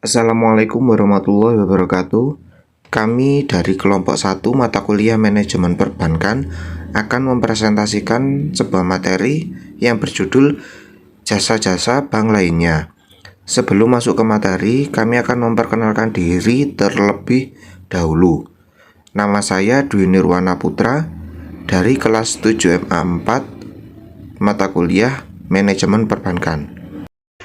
Assalamualaikum warahmatullahi wabarakatuh. Kami dari kelompok 1 mata kuliah manajemen perbankan akan mempresentasikan sebuah materi yang berjudul jasa-jasa bank lainnya. Sebelum masuk ke materi, kami akan memperkenalkan diri terlebih dahulu. Nama saya Dwi Nirwana Putra dari kelas 7 MA 4 mata kuliah manajemen perbankan.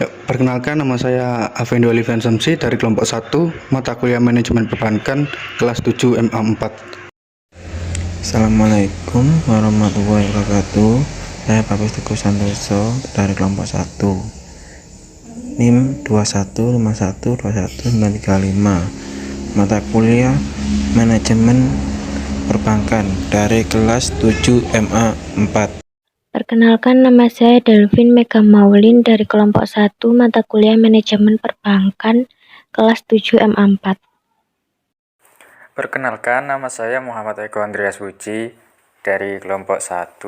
Perkenalkan, nama saya Afendi Olivian Samsi dari kelompok 1 mata kuliah manajemen perbankan kelas 7 MA 4. Assalamualaikum warahmatullahi wabarakatuh. Saya Bagus Teguh Santoso dari kelompok 1 NIM 215121935 mata kuliah manajemen perbankan dari kelas 7 MA 4. Perkenalkan, nama saya Delvin Mega Maulin dari kelompok 1 mata kuliah manajemen perbankan kelas 7 MA 4. Perkenalkan, nama saya Muhammad Eko Andreas Puji dari kelompok 1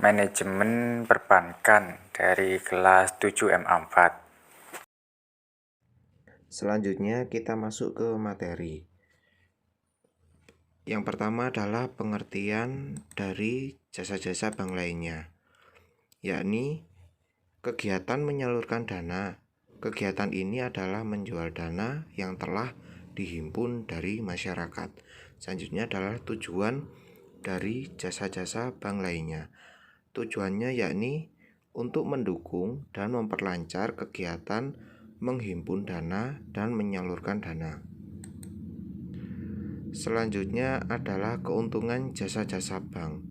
manajemen perbankan dari kelas 7 MA 4. Selanjutnya kita masuk ke materi. Yang pertama adalah pengertian dari jasa-jasa bank lainnya, yakni kegiatan menyalurkan dana. Kegiatan ini adalah menjual dana yang telah dihimpun dari masyarakat. Selanjutnya adalah tujuan dari jasa-jasa bank lainnya. Tujuannya yakni untuk mendukung dan memperlancar kegiatan menghimpun dana dan menyalurkan dana. Selanjutnya adalah keuntungan jasa-jasa bank.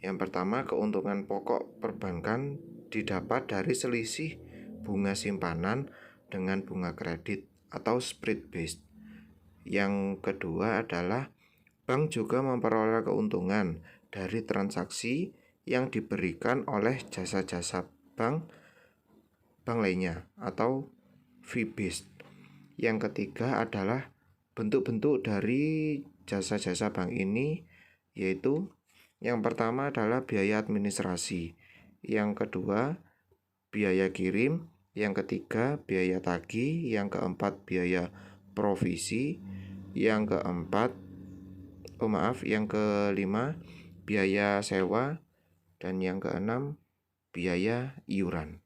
Yang pertama, keuntungan pokok perbankan didapat dari selisih bunga simpanan dengan bunga kredit atau spread based. Yang kedua adalah bank juga memperoleh keuntungan dari transaksi yang diberikan oleh jasa-jasa bank lainnya atau fee based. Yang ketiga adalah bentuk-bentuk dari jasa-jasa bank ini, yaitu yang pertama adalah biaya administrasi, yang kedua biaya kirim, yang ketiga biaya tagih, yang keempat biaya provisi, yang kelima biaya sewa, dan yang keenam biaya iuran.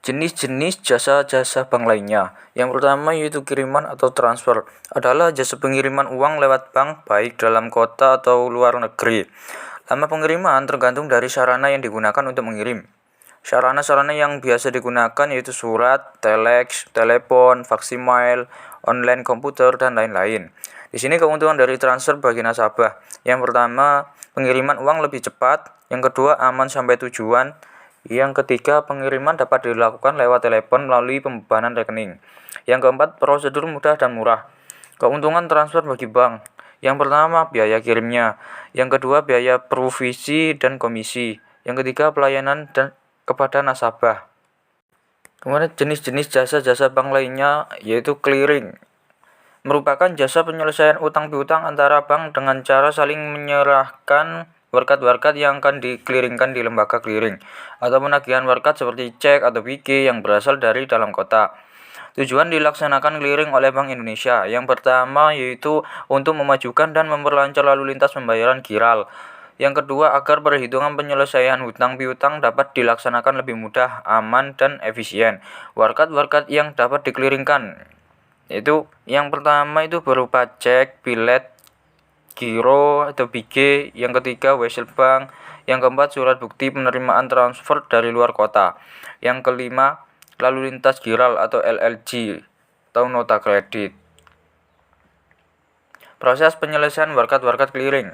Jenis-jenis jasa-jasa bank lainnya. Yang pertama yaitu kiriman atau transfer, adalah jasa pengiriman uang lewat bank baik dalam kota atau luar negeri. Lama pengiriman tergantung dari sarana yang digunakan untuk mengirim. Sarana-sarana yang biasa digunakan yaitu surat, telex, telepon, faksimiles, online komputer, dan lain-lain. Di sini keuntungan dari transfer bagi nasabah. Yang pertama, pengiriman uang lebih cepat. Yang kedua, aman sampai tujuan. Yang ketiga, pengiriman dapat dilakukan lewat telepon melalui pembebanan rekening. Yang keempat, prosedur mudah dan murah. Keuntungan transfer bagi bank. Yang pertama, biaya kirimnya. Yang kedua, biaya provisi dan komisi. Yang ketiga, pelayanan dan kepada nasabah. Kemudian jenis-jenis jasa-jasa bank lainnya yaitu clearing. Merupakan jasa penyelesaian utang piutang antara bank dengan cara saling menyerahkan warkat-warkat yang akan dikliringkan di lembaga clearing, atau penagihan warkat seperti cek atau PG yang berasal dari dalam kota. Tujuan dilaksanakan clearing oleh Bank Indonesia. Yang pertama yaitu untuk memajukan dan memperlancar lalu lintas pembayaran giral. Yang kedua, agar perhitungan penyelesaian hutang piutang dapat dilaksanakan lebih mudah, aman, dan efisien. Warkat-warkat yang dapat dikliringkan itu yang pertama itu berupa cek, bilet, giro atau BG, yang ketiga wesel bank, yang keempat surat bukti penerimaan transfer dari luar kota, yang kelima lalu lintas giral atau LLG atau nota kredit. Proses penyelesaian warkat-warkat clearing.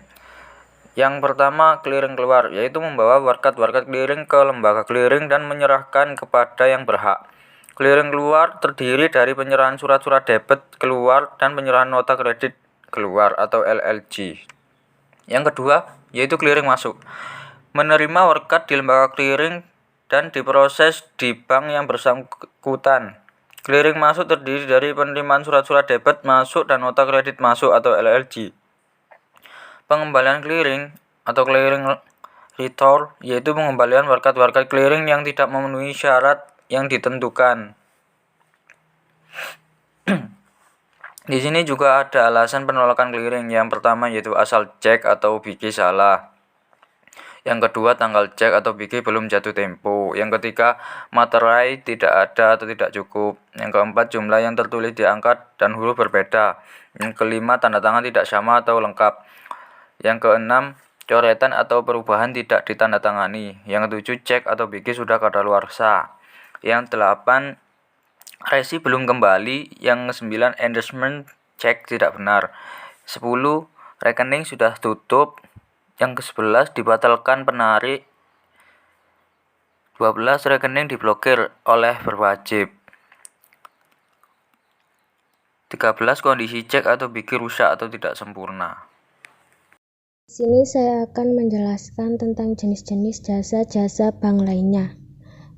Yang pertama, clearing keluar, yaitu membawa warkat-warkat clearing ke lembaga clearing dan menyerahkan kepada yang berhak. Clearing keluar terdiri dari penyerahan surat-surat debit keluar dan penyerahan nota kredit keluar atau LLG. Yang kedua, yaitu clearing masuk. Menerima warkat di lembaga clearing dan diproses di bank yang bersangkutan. Clearing masuk terdiri dari penerimaan surat-surat debit masuk dan nota kredit masuk atau LLG. Pengembalian clearing atau clearing return, yaitu pengembalian warkat-warkat clearing yang tidak memenuhi syarat yang ditentukan. Di sini juga ada alasan penolakan clearing. Yang pertama yaitu asal cek atau biji salah. Yang kedua, tanggal cek atau biji belum jatuh tempo. Yang ketiga, materai tidak ada atau tidak cukup. Yang keempat, jumlah yang tertulis di angka dan huruf berbeda. Yang kelima, tanda tangan tidak sama atau lengkap. Yang keenam, coretan atau perubahan tidak ditandatangani. Yang ketujuh, cek atau biji sudah kadaluarsa. Yang delapan, resi belum kembali. Yang sembilan, endorsement cek tidak benar. 10, rekening sudah tutup. Yang ke-11, dibatalkan penarik. 12, rekening diblokir oleh berwajib. 13, kondisi cek atau biji rusak atau tidak sempurna. Di sini saya akan menjelaskan tentang jenis-jenis jasa-jasa bank lainnya.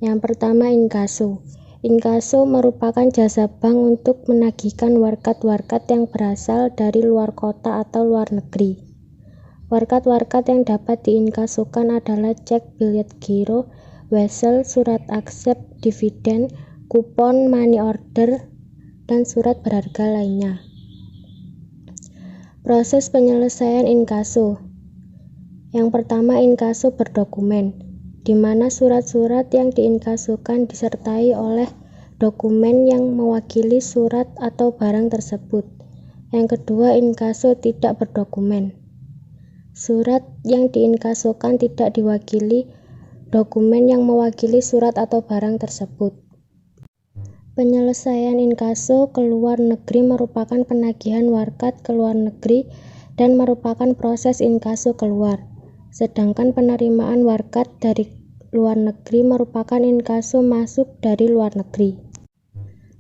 Yang pertama, inkaso. Inkaso merupakan jasa bank untuk menagihkan warkat-warkat yang berasal dari luar kota atau luar negeri. Warkat-warkat yang dapat diinkasokan adalah cek, billet giro, wesel, surat aksep, dividen, kupon, money order, dan surat berharga lainnya. Proses penyelesaian inkaso. Yang pertama, inkaso berdokumen, di mana surat-surat yang diinkasokan disertai oleh dokumen yang mewakili surat atau barang tersebut. Yang kedua, inkaso tidak berdokumen. Surat yang diinkasokan tidak diwakili dokumen yang mewakili surat atau barang tersebut. Penyelesaian inkaso ke luar negeri merupakan penagihan warkat ke luar negeri dan merupakan proses inkaso keluar. Sedangkan penerimaan warkat dari luar negeri merupakan inkaso masuk dari luar negeri.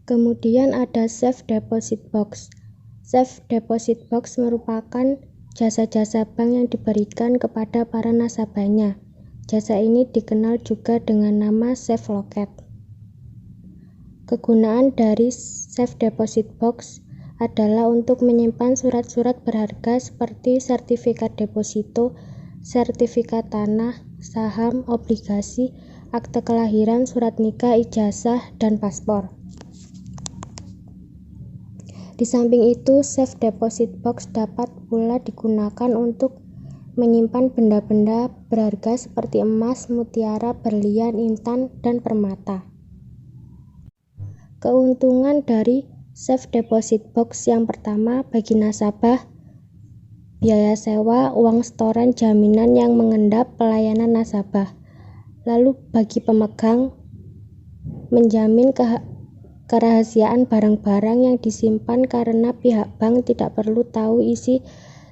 Kemudian ada safe deposit box. Safe deposit box merupakan jasa-jasa bank yang diberikan kepada para nasabahnya. Jasa ini dikenal juga dengan nama safe locket. Kegunaan dari safe deposit box adalah untuk menyimpan surat-surat berharga seperti sertifikat deposito, sertifikat tanah, saham, obligasi, akte kelahiran, surat nikah, ijazah, dan paspor. Di samping itu, safe deposit box dapat pula digunakan untuk menyimpan benda-benda berharga seperti emas, mutiara, berlian, intan, dan permata. Keuntungan dari safe deposit box yang pertama, bagi nasabah, biaya sewa, uang setoran, jaminan yang mengendap, pelayanan nasabah. Lalu bagi pemegang, menjamin kerahasiaan barang-barang yang disimpan karena pihak bank tidak perlu tahu isi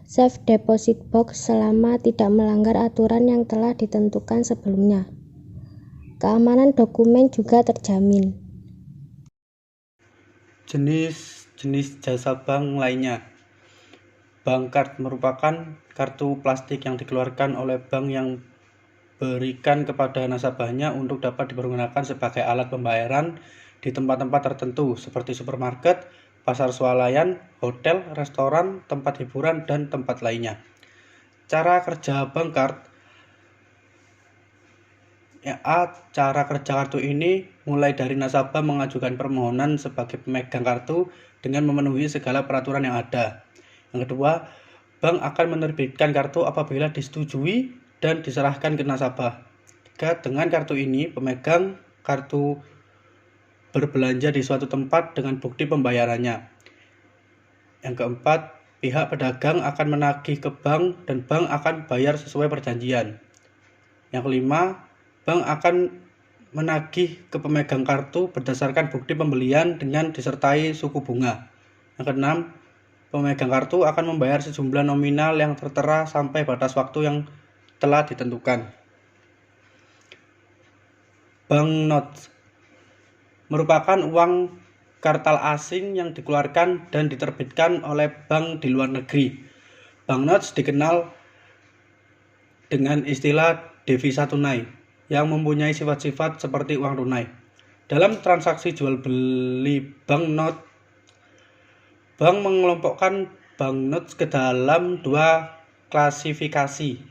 safe deposit box selama tidak melanggar aturan yang telah ditentukan sebelumnya. Keamanan dokumen juga terjamin. Jenis-jenis jasa bank lainnya. Bank card merupakan kartu plastik yang dikeluarkan oleh bank yang berikan kepada nasabahnya untuk dapat dipergunakan sebagai alat pembayaran di tempat-tempat tertentu seperti supermarket, pasar swalayan, hotel, restoran, tempat hiburan, dan tempat lainnya. Cara kerja bank card. Cara kerja kartu ini mulai dari nasabah mengajukan permohonan sebagai pemegang kartu dengan memenuhi segala peraturan yang ada. Yang kedua, bank akan menerbitkan kartu apabila disetujui dan diserahkan ke nasabah. Dengan kartu ini, pemegang kartu berbelanja di suatu tempat dengan bukti pembayarannya. Yang keempat, pihak pedagang akan menagih ke bank dan bank akan bayar sesuai perjanjian. Yang kelima, bank akan menagih ke pemegang kartu berdasarkan bukti pembelian dengan disertai suku bunga. Yang keenam, pemegang kartu akan membayar sejumlah nominal yang tertera sampai batas waktu yang telah ditentukan. Banknotes merupakan uang kartal asing yang dikeluarkan dan diterbitkan oleh bank di luar negeri. Banknotes dikenal dengan istilah devisa tunai yang mempunyai sifat-sifat seperti uang tunai. Dalam transaksi jual beli banknote, bank mengelompokkan banknotes ke dalam dua klasifikasi,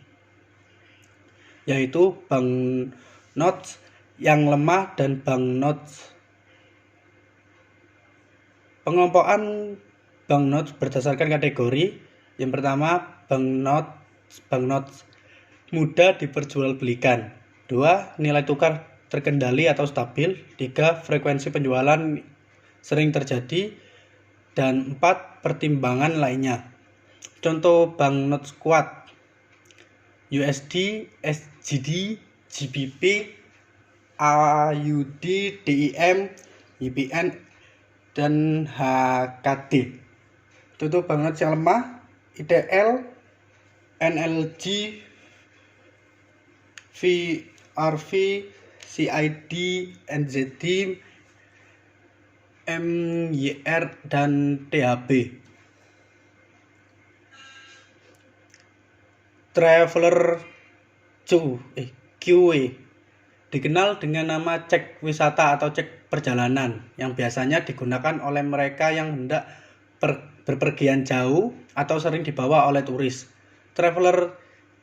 yaitu banknotes yang lemah dan banknotes Pengelompokan banknotes berdasarkan kategori. Yang pertama, banknotes mudah diperjualbelikan. 2. Nilai tukar terkendali atau stabil. 3. Frekuensi penjualan sering terjadi. Dan 4. Pertimbangan lainnya. Contoh banknotes kuat: USD, SGD, GBP, AUD, DIM, YPN, dan HKD. Untuk banknotes yang lemah: IDL, NLG, VRV, CID, NZD, MYR, dan THB. Traveler QE dikenal dengan nama cek wisata atau cek perjalanan yang biasanya digunakan oleh mereka yang hendak berpergian jauh atau sering dibawa oleh turis. Traveler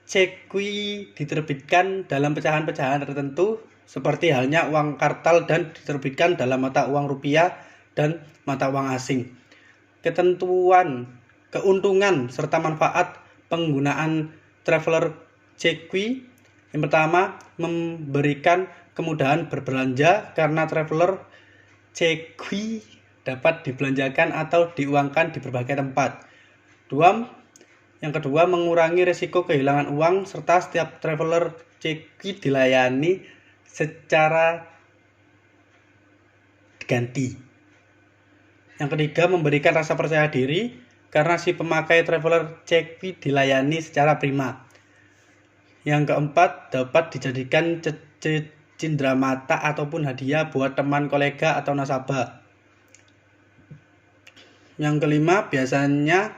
QE diterbitkan dalam pecahan-pecahan tertentu seperti halnya uang kartal dan diterbitkan dalam mata uang rupiah dan mata uang asing. Keuntungan serta manfaat penggunaan traveler QE: yang pertama, memberikan kemudahan berbelanja karena traveler QE dapat dibelanjakan atau diuangkan di berbagai tempat. Yang kedua, mengurangi risiko kehilangan uang serta setiap traveler QE dilayani secara ganti. Yang ketiga, memberikan rasa percaya diri karena si pemakai traveler QE dilayani secara prima. Yang keempat, dapat dijadikan cenderamata ataupun hadiah buat teman, kolega, atau nasabah. Yang kelima, biasanya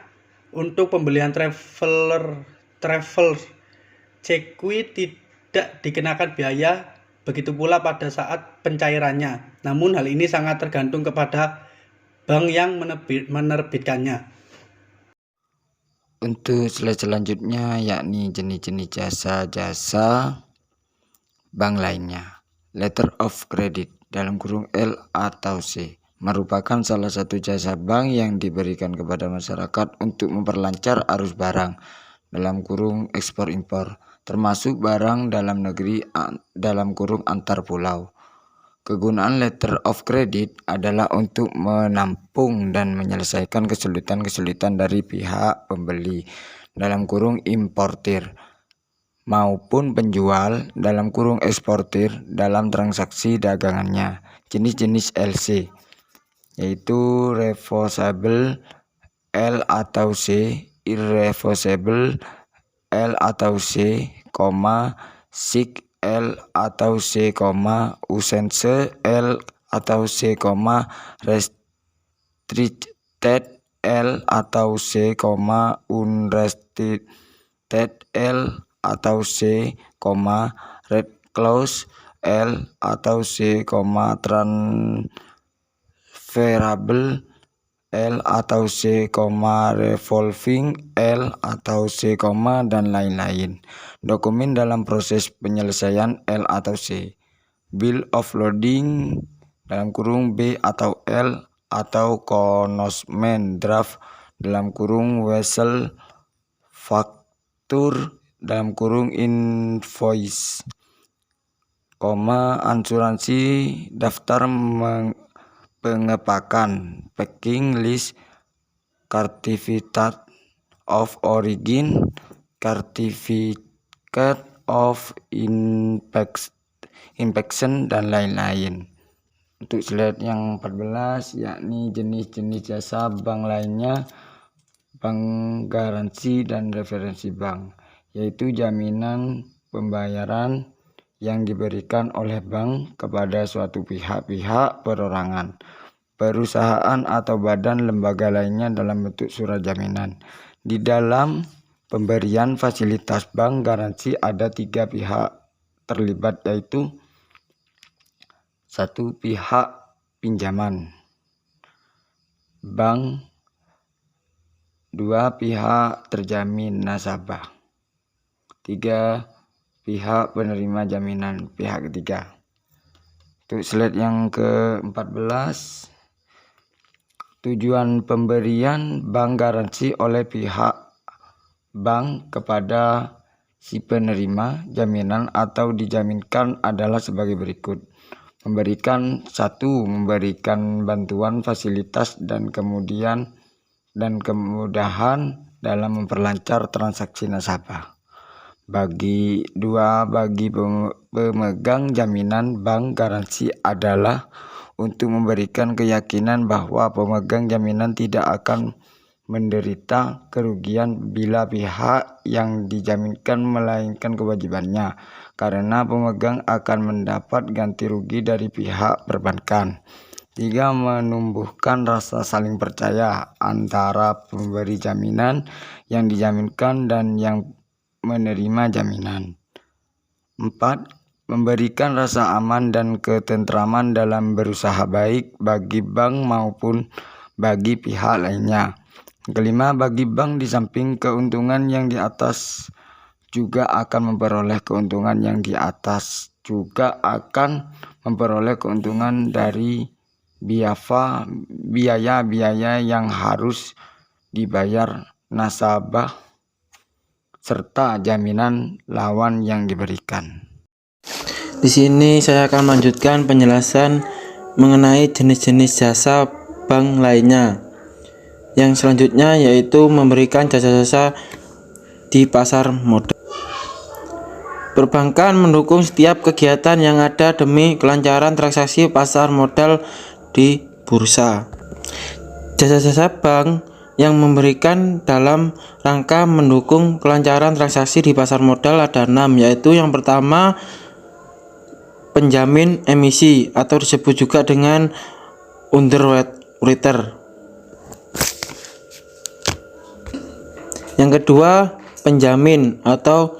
untuk pembelian travel QE tidak dikenakan biaya, begitu pula pada saat pencairannya. Namun hal ini sangat tergantung kepada bank yang menerbitkannya. Untuk slide selanjutnya yakni jenis-jenis jasa-jasa bank lainnya. Letter of credit dalam kurung L atau C merupakan salah satu jasa bank yang diberikan kepada masyarakat untuk memperlancar arus barang dalam kurung ekspor impor, termasuk barang dalam negeri dalam kurung antar pulau. Kegunaan letter of credit adalah untuk menampung dan menyelesaikan kesulitan-kesulitan dari pihak pembeli dalam kurung importir maupun penjual dalam kurung eksportir dalam transaksi dagangannya. Jenis-jenis LC yaitu reversible L atau C, irreversible L atau C, SIG L atau C, usance L atau C, restricted L atau C, unrestricted L atau C, red clause L atau C, transferable L atau C, revolving L atau C, dan lain-lain. Dokumen dalam proses penyelesaian L atau C. Bill of loading dalam kurung B atau L atau consignment draft dalam kurung vessel, faktur dalam kurung invoice, asuransi, daftar pengepakan, packing list, certificate of origin, certificate of inspection, dan lain-lain. Untuk slide yang 14 yakni jenis-jenis jasa bank lainnya, bank garansi dan referensi bank, yaitu jaminan pembayaran yang diberikan oleh bank kepada suatu pihak perorangan, perusahaan atau badan lembaga lainnya dalam bentuk surat jaminan. Di dalam pemberian fasilitas bank garansi ada 3 pihak terlibat, yaitu 1. Pihak pinjaman bank, 2. Pihak terjamin nasabah, 3. Pihak penerima jaminan pihak ketiga. Untuk slide yang ke-14 itu Tujuan pemberian bank garansi oleh pihak bank kepada si penerima jaminan atau dijaminkan adalah sebagai berikut. Memberikan bantuan fasilitas dan kemudahan dalam memperlancar transaksi nasabah. Bagi pemegang jaminan bank garansi adalah untuk memberikan keyakinan bahwa pemegang jaminan tidak akan menderita kerugian bila pihak yang dijaminkan melainkan kewajibannya, karena pemegang akan mendapat ganti rugi dari pihak perbankan. 3. Menumbuhkan rasa saling percaya antara pemberi jaminan, yang dijaminkan, dan yang menerima jaminan. 4. Memberikan rasa aman dan ketentraman dalam berusaha baik bagi bank maupun bagi pihak lainnya. 5. Bagi bank, di samping keuntungan yang di atas juga akan memperoleh keuntungan dari biaya-biaya yang harus dibayar nasabah serta jaminan lawan yang diberikan. Di sini saya akan melanjutkan penjelasan mengenai jenis-jenis jasa bank lainnya. Yang selanjutnya yaitu memberikan jasa-jasa di pasar modal. Perbankan mendukung setiap kegiatan yang ada demi kelancaran transaksi pasar modal di bursa. Jasa-jasa bank yang memberikan dalam rangka mendukung kelancaran transaksi di pasar modal ada 6, yaitu yang pertama penjamin emisi atau disebut juga dengan underwriter. Yang kedua penjamin atau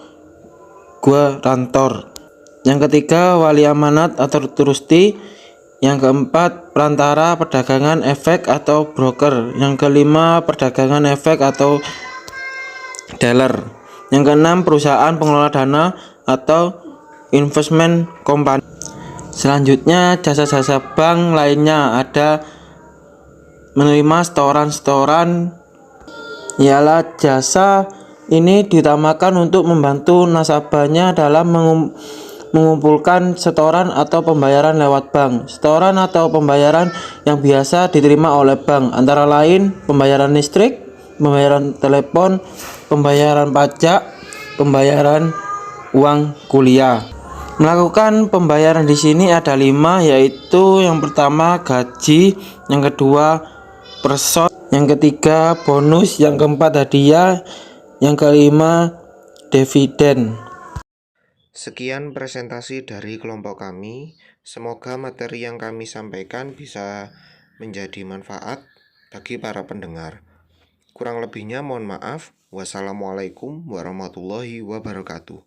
guarantor. Yang ketiga wali amanat atau trustee. Yang keempat perantara perdagangan efek atau broker. Yang kelima perdagangan efek atau dealer. Yang keenam perusahaan pengelola dana atau investment company. Selanjutnya jasa-jasa bank lainnya ada menerima setoran. Ialah jasa ini diutamakan untuk membantu nasabahnya dalam mengumpulkan setoran atau pembayaran lewat bank. Setoran atau pembayaran yang biasa diterima oleh bank antara lain pembayaran listrik, pembayaran telepon, pembayaran pajak, pembayaran uang kuliah. Melakukan pembayaran di sini ada 5, yaitu yang pertama gaji, yang kedua person, yang ketiga bonus, yang keempat hadiah, yang kelima dividen. Sekian presentasi dari kelompok kami. Semoga materi yang kami sampaikan bisa menjadi manfaat bagi para pendengar. Kurang lebihnya mohon maaf. Wassalamualaikum warahmatullahi wabarakatuh.